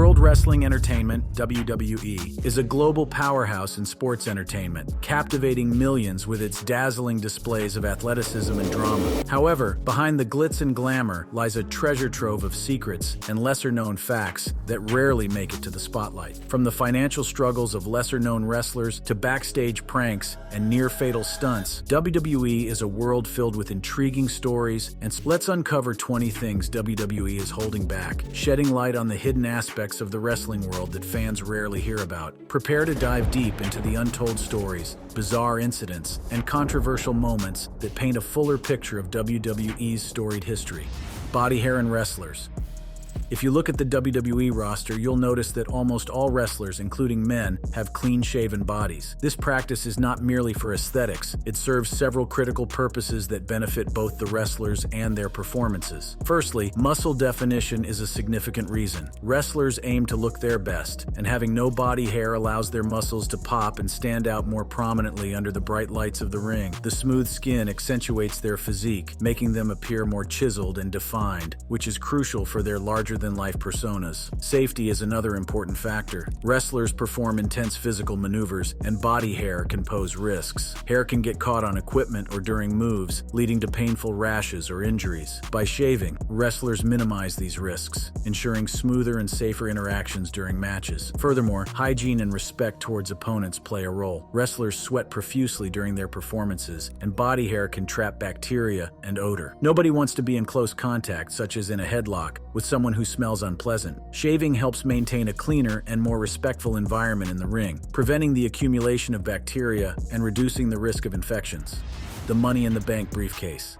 World Wrestling Entertainment, WWE, is a global powerhouse in sports entertainment, captivating millions with its dazzling displays of athleticism and drama. However, behind the glitz and glamour lies a treasure trove of secrets and lesser-known facts that rarely make it to the spotlight. From the financial struggles of lesser-known wrestlers to backstage pranks and near-fatal stunts, WWE is a world filled with intriguing stories, and let's uncover 20 things WWE is holding back, shedding light on the hidden aspects of the wrestling world that fans rarely hear about. Prepare to dive deep into the untold stories, bizarre incidents, and controversial moments that paint a fuller picture of WWE's storied history. Body hair and wrestlers. If you look at the WWE roster, you'll notice that almost all wrestlers, including men, have clean-shaven bodies. This practice is not merely for aesthetics. It serves several critical purposes that benefit both the wrestlers and their performances. Firstly, muscle definition is a significant reason. Wrestlers aim to look their best, and having no body hair allows their muscles to pop and stand out more prominently under the bright lights of the ring. The smooth skin accentuates their physique, making them appear more chiseled and defined, which is crucial for their larger-than-life personas. Safety is another important factor. Wrestlers perform intense physical maneuvers, and body hair can pose risks. Hair can get caught on equipment or during moves, leading to painful rashes or injuries. By shaving, wrestlers minimize these risks, ensuring smoother and safer interactions during matches. Furthermore, hygiene and respect towards opponents play a role. Wrestlers sweat profusely during their performances, and body hair can trap bacteria and odor. Nobody wants to be in close contact, such as in a headlock, with someone who smells unpleasant. Shaving helps maintain a cleaner and more respectful environment in the ring, preventing the accumulation of bacteria and reducing the risk of infections. The Money in the Bank briefcase.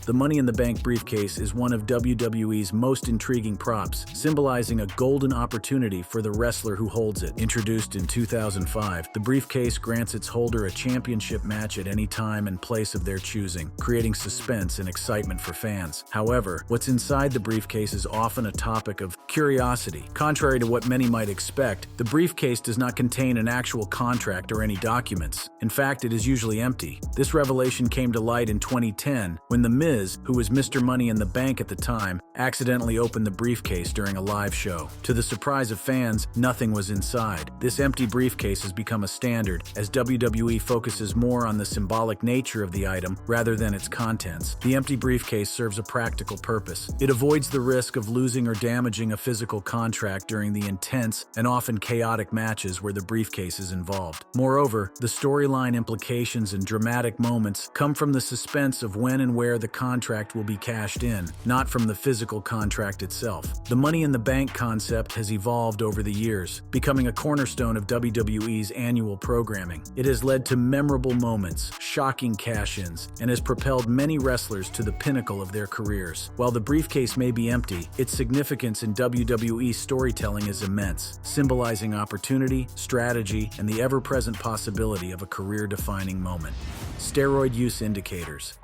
The Money in the Bank briefcase is one of WWE's most intriguing props, symbolizing a golden opportunity for the wrestler who holds it. Introduced in 2005, the briefcase grants its holder a championship match at any time and place of their choosing, creating suspense and excitement for fans. However, what's inside the briefcase is often a topic of curiosity. Contrary to what many might expect, the briefcase does not contain an actual contract or any documents. In fact, it is usually empty. This revelation came to light in 2010 when The Miz, who was Mr. Money in the Bank at the time, accidentally opened the briefcase during a live show. To the surprise of fans, nothing was inside. This empty briefcase has become a standard, as WWE focuses more on the symbolic nature of the item rather than its contents. The empty briefcase serves a practical purpose. It avoids the risk of losing or damaging a physical contract during the intense and often chaotic matches where the briefcase is involved. Moreover, the storyline implications and dramatic moments come from the suspense of when and where the contract will be cashed in, not from the physical contract itself. The Money in the Bank concept has evolved over the years, becoming a cornerstone of WWE's annual programming. It has led to memorable moments, shocking cash-ins, and has propelled many wrestlers to the pinnacle of their careers. While the briefcase may be empty, its significance in WWE storytelling is immense, symbolizing opportunity, strategy, and the ever-present possibility of a career-defining moment. Steroid use indicators.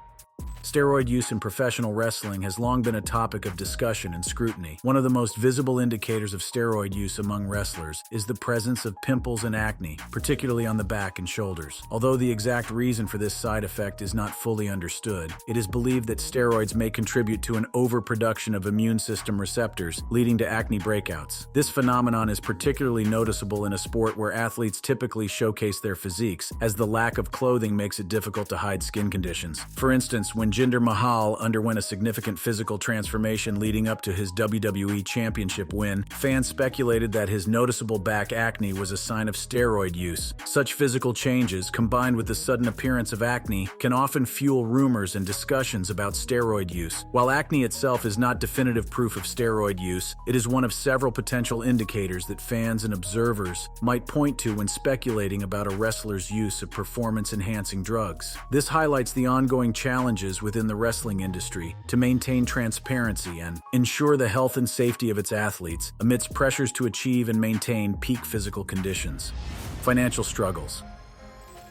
Steroid use in professional wrestling has long been a topic of discussion and scrutiny. One of the most visible indicators of steroid use among wrestlers is the presence of pimples and acne, particularly on the back and shoulders. Although the exact reason for this side effect is not fully understood, it is believed that steroids may contribute to an overproduction of immune system receptors, leading to acne breakouts. This phenomenon is particularly noticeable in a sport where athletes typically showcase their physiques, as the lack of clothing makes it difficult to hide skin conditions. For instance, when Jinder Mahal underwent a significant physical transformation leading up to his WWE Championship win, fans speculated that his noticeable back acne was a sign of steroid use. Such physical changes, combined with the sudden appearance of acne, can often fuel rumors and discussions about steroid use. While acne itself is not definitive proof of steroid use, it is one of several potential indicators that fans and observers might point to when speculating about a wrestler's use of performance-enhancing drugs. This highlights the ongoing challenges within the wrestling industry to maintain transparency and ensure the health and safety of its athletes amidst pressures to achieve and maintain peak physical conditions. Financial struggles.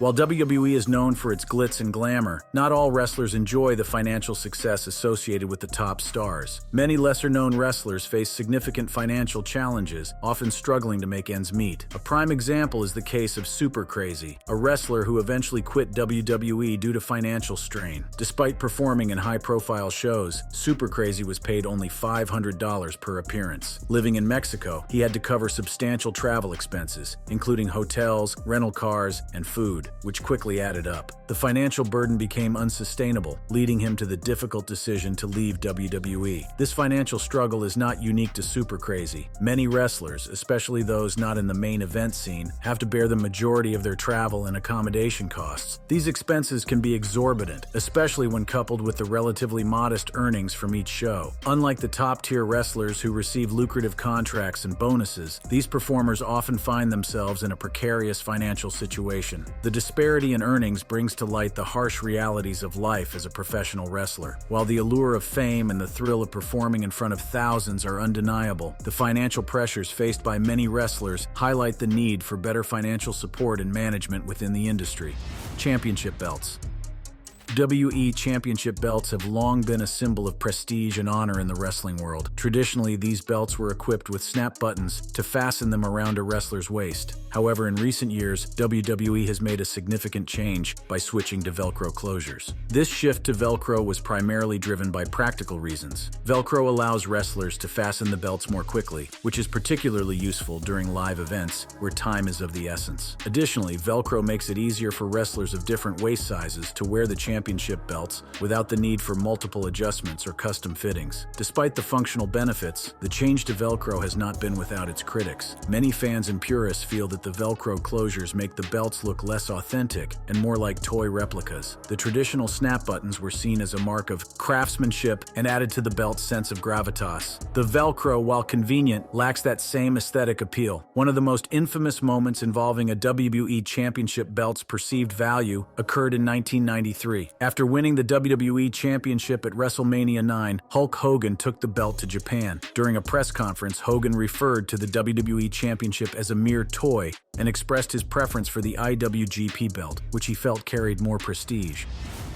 While WWE is known for its glitz and glamour, not all wrestlers enjoy the financial success associated with the top stars. Many lesser-known wrestlers face significant financial challenges, often struggling to make ends meet. A prime example is the case of Super Crazy, a wrestler who eventually quit WWE due to financial strain. Despite performing in high-profile shows, Super Crazy was paid only $500 per appearance. Living in Mexico, he had to cover substantial travel expenses, including hotels, rental cars, and food, which quickly added up. The financial burden became unsustainable, leading him to the difficult decision to leave WWE. This financial struggle is not unique to Super Crazy. Many wrestlers, especially those not in the main event scene, have to bear the majority of their travel and accommodation costs. These expenses can be exorbitant, especially when coupled with the relatively modest earnings from each show. Unlike the top-tier wrestlers who receive lucrative contracts and bonuses, these performers often find themselves in a precarious financial situation. The disparity in earnings brings to light the harsh realities of life as a professional wrestler. While the allure of fame and the thrill of performing in front of thousands are undeniable, the financial pressures faced by many wrestlers highlight the need for better financial support and management within the industry. Championship belts. WWE Championship belts have long been a symbol of prestige and honor in the wrestling world. Traditionally, these belts were equipped with snap buttons to fasten them around a wrestler's waist. However, in recent years, WWE has made a significant change by switching to Velcro closures. This shift to Velcro was primarily driven by practical reasons. Velcro allows wrestlers to fasten the belts more quickly, which is particularly useful during live events where time is of the essence. Additionally, Velcro makes it easier for wrestlers of different waist sizes to wear the championship belts without the need for multiple adjustments or custom fittings. Despite the functional benefits, the change to Velcro has not been without its critics. Many fans and purists feel that the Velcro closures make the belts look less authentic and more like toy replicas. The traditional snap buttons were seen as a mark of craftsmanship and added to the belt's sense of gravitas. The Velcro, while convenient, lacks that same aesthetic appeal. One of the most infamous moments involving a WWE Championship belt's perceived value occurred in 1993. After winning the WWE Championship at WrestleMania 9, Hulk Hogan took the belt to Japan. During a press conference, Hogan referred to the WWE Championship as a mere toy and expressed his preference for the IWGP belt, which he felt carried more prestige.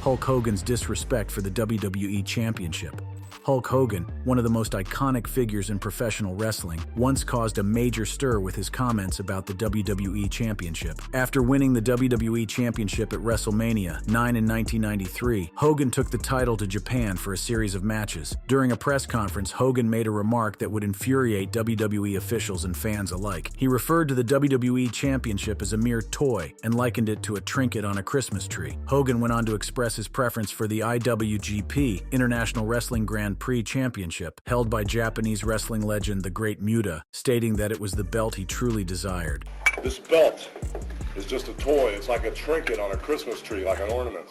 Hulk Hogan's disrespect for the WWE Championship. Hulk Hogan, one of the most iconic figures in professional wrestling, once caused a major stir with his comments about the WWE Championship. After winning the WWE Championship at WrestleMania 9 in 1993, Hogan took the title to Japan for a series of matches. During a press conference, Hogan made a remark that would infuriate WWE officials and fans alike. He referred to the WWE Championship as a mere toy and likened it to a trinket on a Christmas tree. Hogan went on to express his preference for the IWGP, International Wrestling Grand Prix Championship, held by Japanese wrestling legend the Great Muta, stating that it was the belt he truly desired. This belt is just a toy. It's like a trinket on a Christmas tree, like an ornament.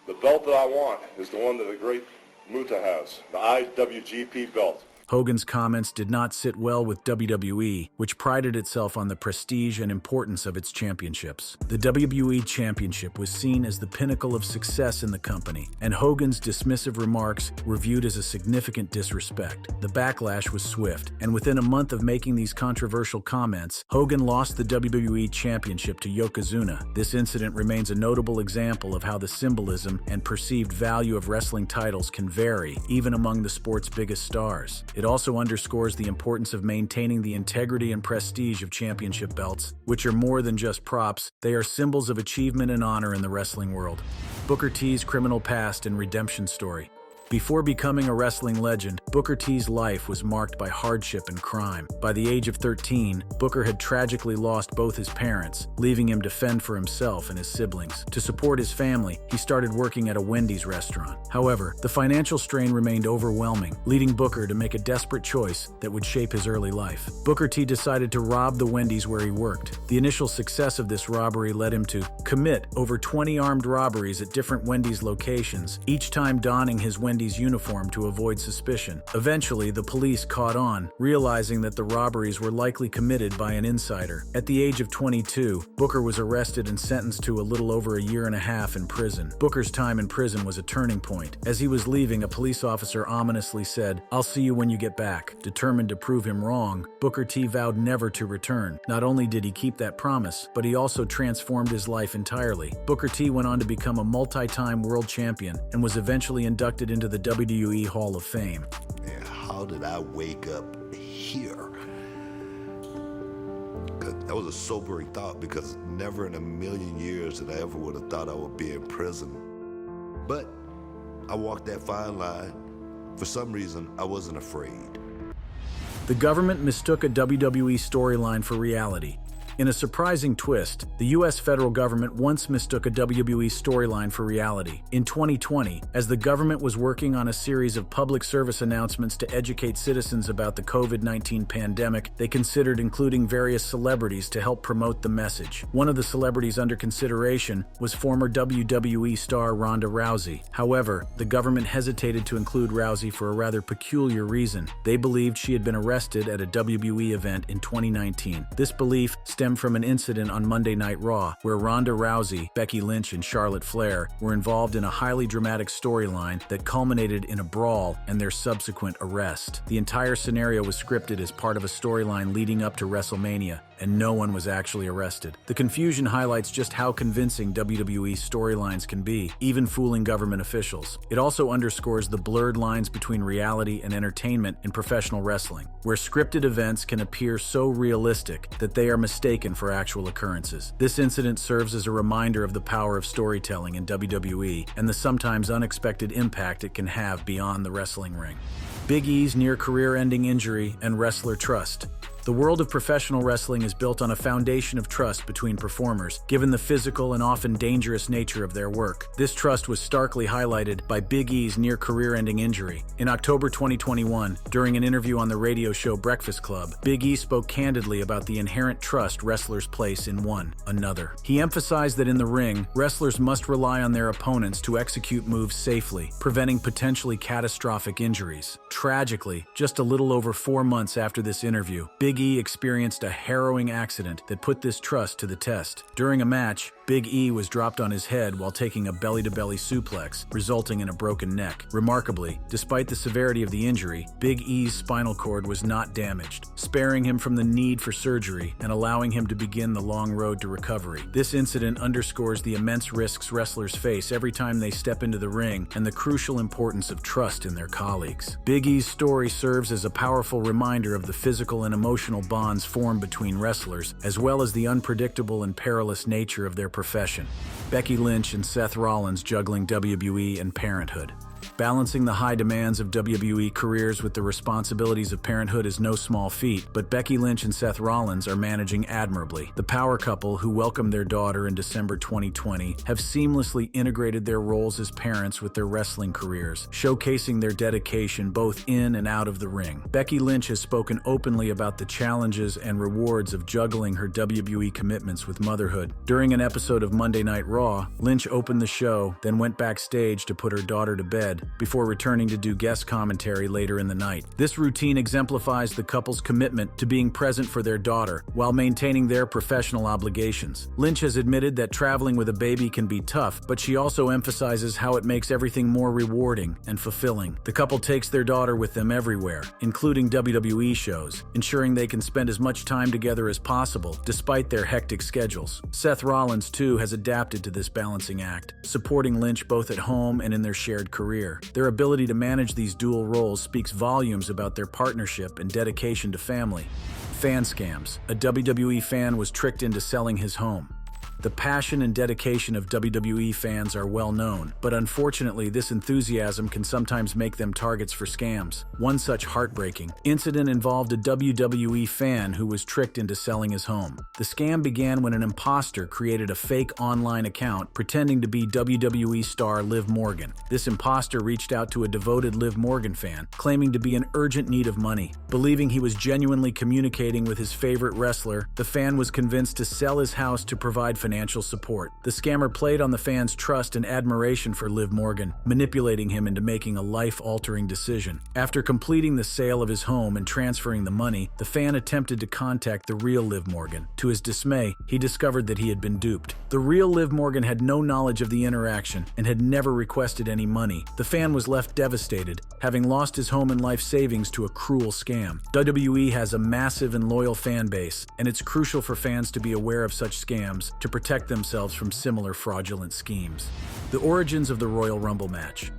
The belt that I want is the one that the Great Muta has, the IWGP belt. Hogan's comments did not sit well with WWE, which prided itself on the prestige and importance of its championships. The WWE Championship was seen as the pinnacle of success in the company, and Hogan's dismissive remarks were viewed as a significant disrespect. The backlash was swift, and within a month of making these controversial comments, Hogan lost the WWE Championship to Yokozuna. This incident remains a notable example of how the symbolism and perceived value of wrestling titles can vary, even among the sport's biggest stars. It also underscores the importance of maintaining the integrity and prestige of championship belts, which are more than just props. They are symbols of achievement and honor in the wrestling world. Booker T's criminal past and redemption story. Before becoming a wrestling legend, Booker T's life was marked by hardship and crime. By the age of 13, Booker had tragically lost both his parents, leaving him to fend for himself and his siblings. To support his family, he started working at a Wendy's restaurant. However, the financial strain remained overwhelming, leading Booker to make a desperate choice that would shape his early life. Booker T decided to rob the Wendy's where he worked. The initial success of this robbery led him to commit over 20 armed robberies at different Wendy's locations, each time donning his Wendy's attendee's uniform to avoid suspicion. Eventually, the police caught on, realizing that the robberies were likely committed by an insider. At the age of 22, Booker was arrested and sentenced to a little over a year and a half in prison. Booker's time in prison was a turning point. As he was leaving, a police officer ominously said, "I'll see you when you get back." Determined to prove him wrong, Booker T vowed never to return. Not only did he keep that promise, but he also transformed his life entirely. Booker T went on to become a multi-time world champion and was eventually inducted into the WWE Hall of Fame. And how did I wake up here? That was a sobering thought, because never in a million years that I ever would have thought I would be in prison. But I walked that fine line. For some reason, I wasn't afraid. The government mistook a WWE storyline for reality. In a surprising twist, the U.S. federal government once mistook a WWE storyline for reality. In 2020, as the government was working on a series of public service announcements to educate citizens about the COVID-19 pandemic, they considered including various celebrities to help promote the message. One of the celebrities under consideration was former WWE star Ronda Rousey. However, the government hesitated to include Rousey for a rather peculiar reason. They believed she had been arrested at a WWE event in 2019. This belief stemmed from an incident on Monday Night Raw, where Ronda Rousey, Becky Lynch, and Charlotte Flair were involved in a highly dramatic storyline that culminated in a brawl and their subsequent arrest. The entire scenario was scripted as part of a storyline leading up to WrestleMania, and no one was actually arrested. The confusion highlights just how convincing WWE storylines can be, even fooling government officials. It also underscores the blurred lines between reality and entertainment in professional wrestling, where scripted events can appear so realistic that they are mistaken for actual occurrences. This incident serves as a reminder of the power of storytelling in WWE and the sometimes unexpected impact it can have beyond the wrestling ring. Big E's near career-ending injury and wrestler trust. The world of professional wrestling is built on a foundation of trust between performers, given the physical and often dangerous nature of their work. This trust was starkly highlighted by Big E's near career-ending injury. In October 2021, during an interview on the radio show Breakfast Club, Big E spoke candidly about the inherent trust wrestlers place in one another. He emphasized that in the ring, wrestlers must rely on their opponents to execute moves safely, preventing potentially catastrophic injuries. Tragically, just a little over 4 months after this interview, Big E experienced a harrowing accident that put this trust to the test. During a match, Big E was dropped on his head while taking a belly-to-belly suplex, resulting in a broken neck. Remarkably, despite the severity of the injury, Big E's spinal cord was not damaged, sparing him from the need for surgery and allowing him to begin the long road to recovery. This incident underscores the immense risks wrestlers face every time they step into the ring and the crucial importance of trust in their colleagues. Big E's story serves as a powerful reminder of the physical and emotional bonds formed between wrestlers, as well as the unpredictable and perilous nature of their profession. Becky Lynch and Seth Rollins juggling WWE and parenthood. Balancing the high demands of WWE careers with the responsibilities of parenthood is no small feat, but Becky Lynch and Seth Rollins are managing admirably. The power couple, who welcomed their daughter in December 2020, have seamlessly integrated their roles as parents with their wrestling careers, showcasing their dedication both in and out of the ring. Becky Lynch has spoken openly about the challenges and rewards of juggling her WWE commitments with motherhood. During an episode of Monday Night Raw, Lynch opened the show, then went backstage to put her daughter to bed, before returning to do guest commentary later in the night. This routine exemplifies the couple's commitment to being present for their daughter while maintaining their professional obligations. Lynch has admitted that traveling with a baby can be tough, but she also emphasizes how it makes everything more rewarding and fulfilling. The couple takes their daughter with them everywhere, including WWE shows, ensuring they can spend as much time together as possible despite their hectic schedules. Seth Rollins, too, has adapted to this balancing act, supporting Lynch both at home and in their shared career. Their ability to manage these dual roles speaks volumes about their partnership and dedication to family. Fan scams. A WWE fan was tricked into selling his home. The passion and dedication of WWE fans are well known, but unfortunately this enthusiasm can sometimes make them targets for scams. One such heartbreaking incident involved a WWE fan who was tricked into selling his home. The scam began when an imposter created a fake online account pretending to be WWE star Liv Morgan. This imposter reached out to a devoted Liv Morgan fan, claiming to be in urgent need of money. Believing he was genuinely communicating with his favorite wrestler, the fan was convinced to sell his house to provide financial support. The scammer played on the fans' trust and admiration for Liv Morgan, manipulating him into making a life-altering decision. After completing the sale of his home and transferring the money, the fan attempted to contact the real Liv Morgan. To his dismay, he discovered that he had been duped. The real Liv Morgan had no knowledge of the interaction and had never requested any money. The fan was left devastated, having lost his home and life savings to a cruel scam. WWE has a massive and loyal fan base, and it's crucial for fans to be aware of such scams to protect themselves from similar fraudulent schemes. The origins of the Royal Rumble match.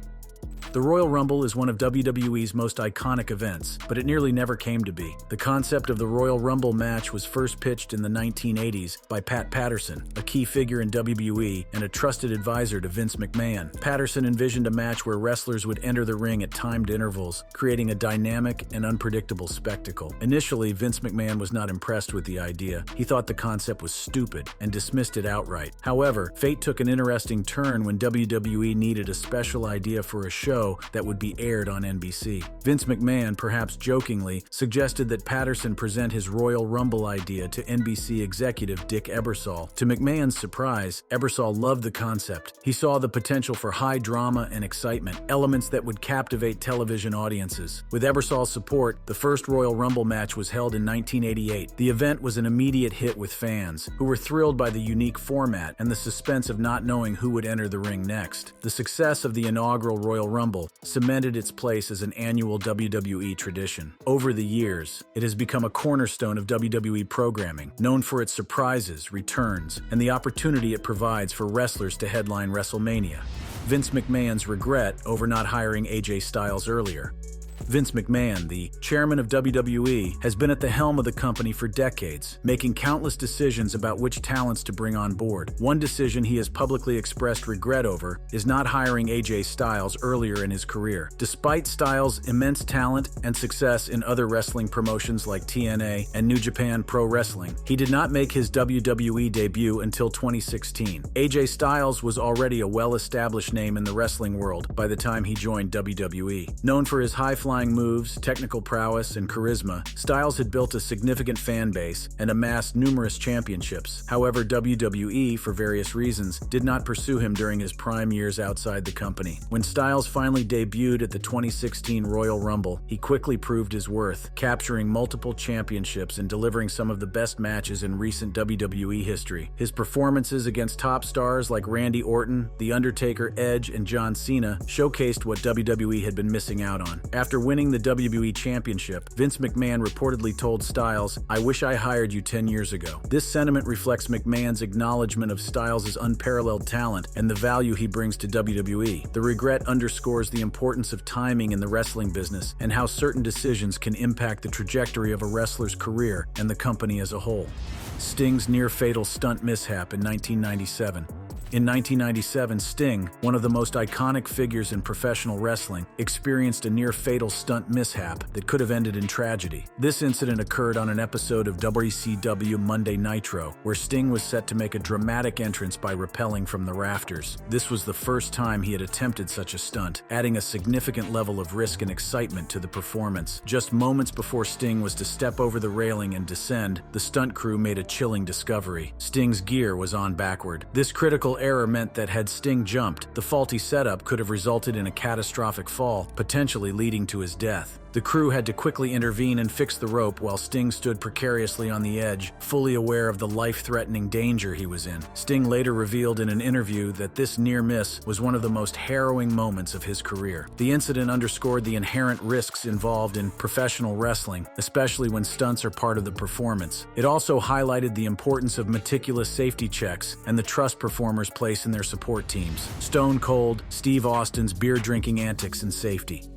The Royal Rumble is one of WWE's most iconic events, but it nearly never came to be. The concept of the Royal Rumble match was first pitched in the 1980s by Pat Patterson, a key figure in WWE and a trusted advisor to Vince McMahon. Patterson envisioned a match where wrestlers would enter the ring at timed intervals, creating a dynamic and unpredictable spectacle. Initially, Vince McMahon was not impressed with the idea. He thought the concept was stupid and dismissed it outright. However, fate took an interesting turn when WWE needed a special idea for a show that would be aired on NBC. Vince McMahon, perhaps jokingly, suggested that Patterson present his Royal Rumble idea to NBC executive Dick Ebersol. To McMahon's surprise, Ebersol loved the concept. He saw the potential for high drama and excitement, elements that would captivate television audiences. With Ebersol's support, the first Royal Rumble match was held in 1988. The event was an immediate hit with fans, who were thrilled by the unique format and the suspense of not knowing who would enter the ring next. The success of the inaugural Royal Rumble cemented its place as an annual WWE tradition. Over the years, it has become a cornerstone of WWE programming, known for its surprises, returns, and the opportunity it provides for wrestlers to headline WrestleMania. Vince McMahon's regret over not hiring AJ Styles earlier. Vince McMahon, the chairman of WWE, has been at the helm of the company for decades, making countless decisions about which talents to bring on board. One decision he has publicly expressed regret over is not hiring AJ Styles earlier in his career. Despite Styles' immense talent and success in other wrestling promotions like TNA and New Japan Pro Wrestling, he did not make his WWE debut until 2016. AJ Styles was already a well-established name in the wrestling world by the time he joined WWE. Known for his high-flying moves, technical prowess, and charisma, Styles had built a significant fan base and amassed numerous championships. However, WWE, for various reasons, did not pursue him during his prime years outside the company. When Styles finally debuted at the 2016 Royal Rumble, he quickly proved his worth, capturing multiple championships and delivering some of the best matches in recent WWE history. His performances against top stars like Randy Orton, The Undertaker, Edge, and John Cena showcased what WWE had been missing out on. After winning the WWE Championship, Vince McMahon reportedly told Styles, "I wish I hired you 10 years ago." This sentiment reflects McMahon's acknowledgement of Styles' unparalleled talent and the value he brings to WWE. The regret underscores the importance of timing in the wrestling business and how certain decisions can impact the trajectory of a wrestler's career and the company as a whole. Sting's near-fatal stunt mishap in 1997. In 1997, Sting, one of the most iconic figures in professional wrestling, experienced a near-fatal stunt mishap that could have ended in tragedy. This incident occurred on an episode of WCW Monday Nitro, where Sting was set to make a dramatic entrance by rappelling from the rafters. This was the first time he had attempted such a stunt, adding a significant level of risk and excitement to the performance. Just moments before Sting was to step over the railing and descend, the stunt crew made a chilling discovery. Sting's gear was on backward. This critical error meant that had Sting jumped, the faulty setup could have resulted in a catastrophic fall, potentially leading to his death. The crew had to quickly intervene and fix the rope while Sting stood precariously on the edge, fully aware of the life-threatening danger he was in. Sting later revealed in an interview that this near miss was one of the most harrowing moments of his career. The incident underscored the inherent risks involved in professional wrestling, especially when stunts are part of the performance. It also highlighted the importance of meticulous safety checks and the trust performers place in their support teams. Stone Cold Steve Austin's beer-drinking antics and safety.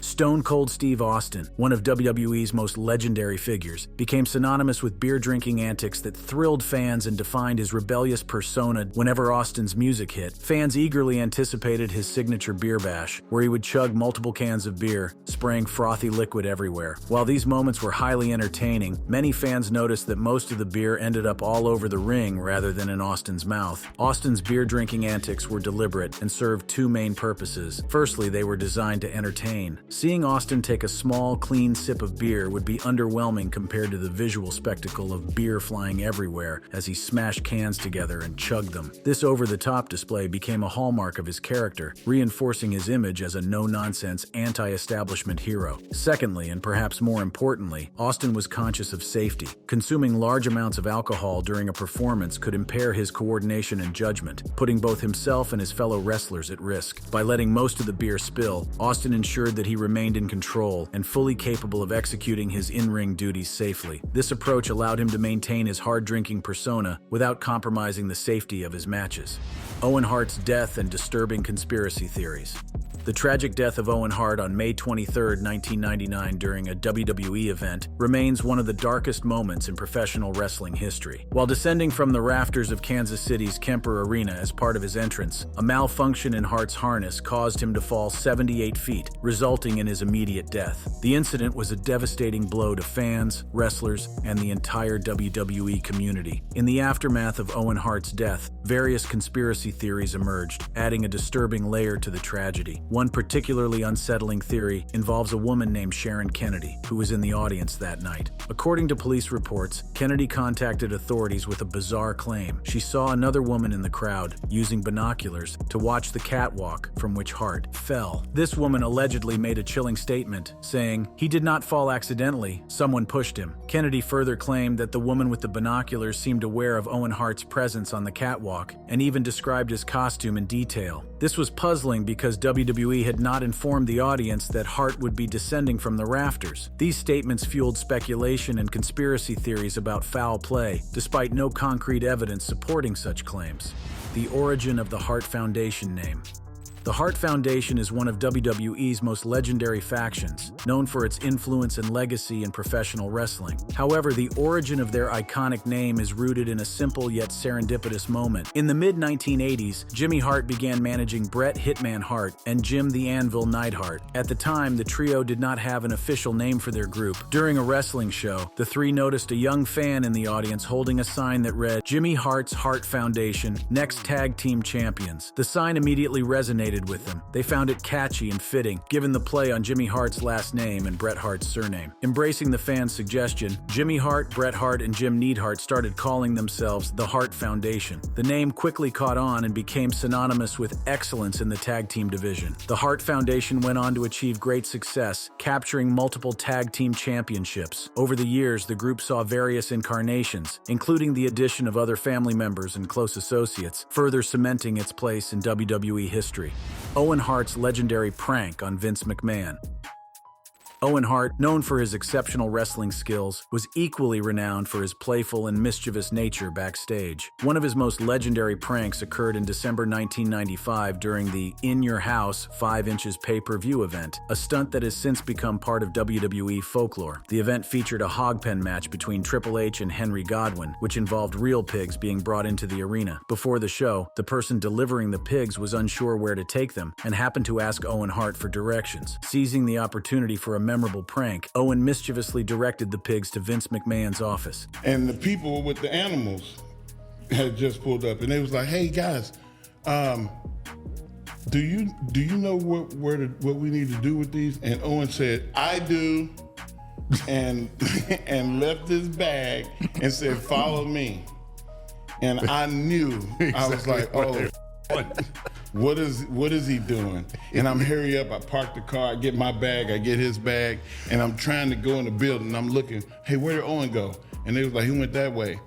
Stone Cold Steve Austin, one of WWE's most legendary figures, became synonymous with beer-drinking antics that thrilled fans and defined his rebellious persona whenever Austin's music hit. Fans eagerly anticipated his signature beer bash, where he would chug multiple cans of beer, spraying frothy liquid everywhere. While these moments were highly entertaining, many fans noticed that most of the beer ended up all over the ring rather than in Austin's mouth. Austin's beer-drinking antics were deliberate and served two main purposes. Firstly, they were designed to entertain. Seeing Austin take a small, clean sip of beer would be underwhelming compared to the visual spectacle of beer flying everywhere as he smashed cans together and chugged them. This over-the-top display became a hallmark of his character, reinforcing his image as a no-nonsense, anti-establishment hero. Secondly, and perhaps more importantly, Austin was conscious of safety. Consuming large amounts of alcohol during a performance could impair his coordination and judgment, putting both himself and his fellow wrestlers at risk. By letting most of the beer spill, Austin ensured that he remained in control and fully capable of executing his in-ring duties safely. This approach allowed him to maintain his hard-drinking persona without compromising the safety of his matches. Owen Hart's death and disturbing conspiracy theories. The tragic death of Owen Hart on May 23, 1999 during a WWE event remains one of the darkest moments in professional wrestling history. While descending from the rafters of Kansas City's Kemper Arena as part of his entrance, a malfunction in Hart's harness caused him to fall 78 feet, resulting in his immediate death. The incident was a devastating blow to fans, wrestlers, and the entire WWE community. In the aftermath of Owen Hart's death, various conspiracy theories emerged, adding a disturbing layer to the tragedy. One particularly unsettling theory involves a woman named Sharon Kennedy, who was in the audience that night. According to police reports, Kennedy contacted authorities with a bizarre claim. She saw another woman in the crowd using binoculars to watch the catwalk from which Hart fell. This woman allegedly made a chilling statement, saying, "He did not fall accidentally, someone pushed him." Kennedy further claimed that the woman with the binoculars seemed aware of Owen Hart's presence on the catwalk and even described his costume in detail. This was puzzling because WWE had not informed the audience that Hart would be descending from the rafters. These statements fueled speculation and conspiracy theories about foul play, despite no concrete evidence supporting such claims. The origin of the Hart Foundation name. The Hart Foundation is one of WWE's most legendary factions, known for its influence and legacy in professional wrestling. However, the origin of their iconic name is rooted in a simple yet serendipitous moment. In the mid-1980s, Jimmy Hart began managing Bret Hitman Hart and Jim the Anvil Neidhart. At the time, the trio did not have an official name for their group. During a wrestling show, the three noticed a young fan in the audience holding a sign that read, "Jimmy Hart's Hart Foundation, next tag team champions." The sign immediately resonated with them. They found it catchy and fitting, given the play on Jimmy Hart's last name and Bret Hart's surname. Embracing the fans' suggestion, Jimmy Hart, Bret Hart, and Jim Neidhart started calling themselves the Hart Foundation. The name quickly caught on and became synonymous with excellence in the tag team division. The Hart Foundation went on to achieve great success, capturing multiple tag team championships. Over the years, the group saw various incarnations, including the addition of other family members and close associates, further cementing its place in WWE history. Owen Hart's legendary prank on Vince McMahon. Owen Hart, known for his exceptional wrestling skills, was equally renowned for his playful and mischievous nature backstage. One of his most legendary pranks occurred in December 1995 during the In Your House 5 Inches pay-per-view event, a stunt that has since become part of WWE folklore. The event featured a hog pen match between Triple H and Henry Godwinn, which involved real pigs being brought into the arena. Before the show, the person delivering the pigs was unsure where to take them and happened to ask Owen Hart for directions. Seizing the opportunity for a memorable prank, Owen mischievously directed the pigs to Vince McMahon's office. And the people with the animals had just pulled up, and they was like, "Hey guys, do you know what we need to do with these?" And Owen said, "I do," and and left his bag and said, "Follow me." And I knew, I was like, "Oh, what is he doing?" And I'm hurry up, I park the car, I get my bag, I get his bag, and I'm trying to go in the building, and I'm looking, "Hey, where did Owen go?" And they was like, "He went that way."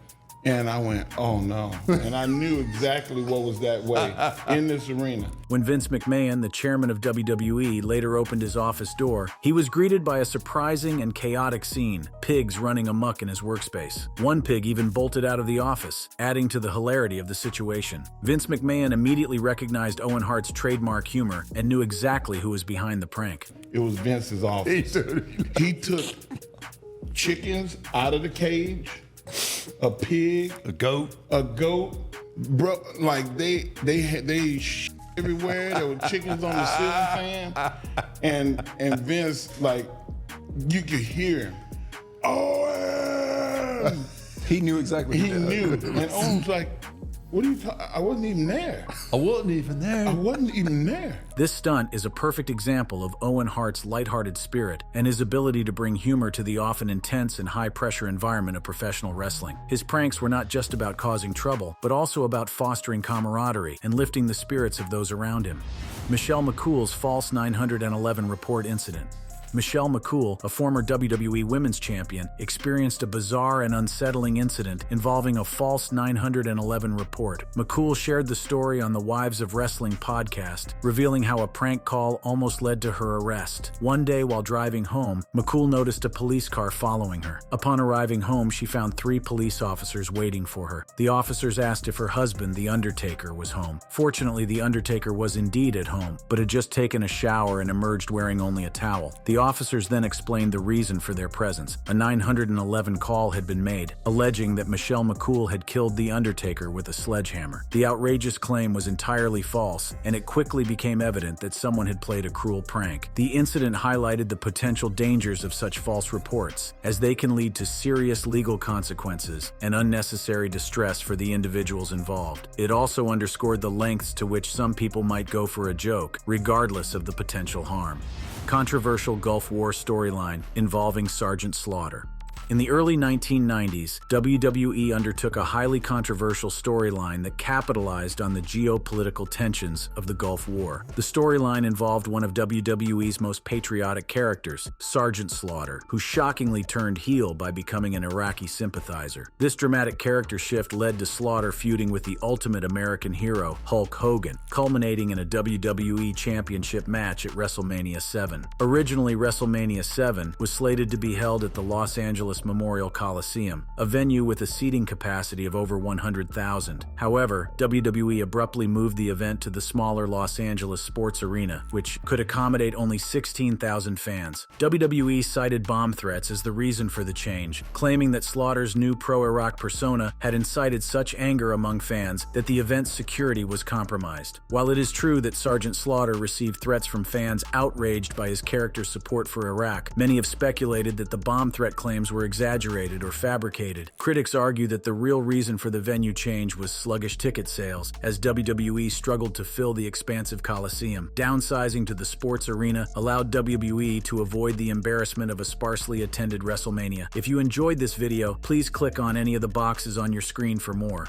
And I went, "Oh no." And I knew exactly what was that way in this arena. When Vince McMahon, the chairman of WWE, later opened his office door, he was greeted by a surprising and chaotic scene, pigs running amok in his workspace. One pig even bolted out of the office, adding to the hilarity of the situation. Vince McMahon immediately recognized Owen Hart's trademark humor and knew exactly who was behind the prank. It was Vince's office. He took chickens out of the cage, a pig, a goat, bro. Like they everywhere. There were chickens on the ceiling fan, and Vince, like, you could hear him. "Oh!" He knew exactly. He knew, and Owen was like, What are you talking? I wasn't even there. I wasn't even there. I wasn't even there. This stunt is a perfect example of Owen Hart's lighthearted spirit and his ability to bring humor to the often intense and high-pressure environment of professional wrestling. His pranks were not just about causing trouble, but also about fostering camaraderie and lifting the spirits of those around him. Michelle McCool's false 911 report incident. Michelle McCool, a former WWE Women's Champion, experienced a bizarre and unsettling incident involving a false 911 report. McCool shared the story on the Wives of Wrestling podcast, revealing how a prank call almost led to her arrest. One day while driving home, McCool noticed a police car following her. Upon arriving home, she found 3 police officers waiting for her. The officers asked if her husband, The Undertaker, was home. Fortunately, The Undertaker was indeed at home, but had just taken a shower and emerged wearing only a towel. The officers then explained the reason for their presence. A 911 call had been made, alleging that Michelle McCool had killed The Undertaker with a sledgehammer. The outrageous claim was entirely false, and it quickly became evident that someone had played a cruel prank. The incident highlighted the potential dangers of such false reports, as they can lead to serious legal consequences and unnecessary distress for the individuals involved. It also underscored the lengths to which some people might go for a joke, regardless of the potential harm. Controversial Gulf War storyline involving Sergeant Slaughter. In the early 1990s, WWE undertook a highly controversial storyline that capitalized on the geopolitical tensions of the Gulf War. The storyline involved one of WWE's most patriotic characters, Sergeant Slaughter, who shockingly turned heel by becoming an Iraqi sympathizer. This dramatic character shift led to Slaughter feuding with the ultimate American hero, Hulk Hogan, culminating in a WWE Championship match at WrestleMania 7. Originally, WrestleMania 7 was slated to be held at the Los Angeles Memorial Coliseum, a venue with a seating capacity of over 100,000. However, WWE abruptly moved the event to the smaller Los Angeles Sports Arena, which could accommodate only 16,000 fans. WWE cited bomb threats as the reason for the change, claiming that Slaughter's new pro-Iraq persona had incited such anger among fans that the event's security was compromised. While it is true that Sergeant Slaughter received threats from fans outraged by his character's support for Iraq, many have speculated that the bomb threat claims were exaggerated or fabricated. Critics argue that the real reason for the venue change was sluggish ticket sales, as WWE struggled to fill the expansive Coliseum. Downsizing to the sports arena allowed WWE to avoid the embarrassment of a sparsely attended WrestleMania. If you enjoyed this video, please click on any of the boxes on your screen for more.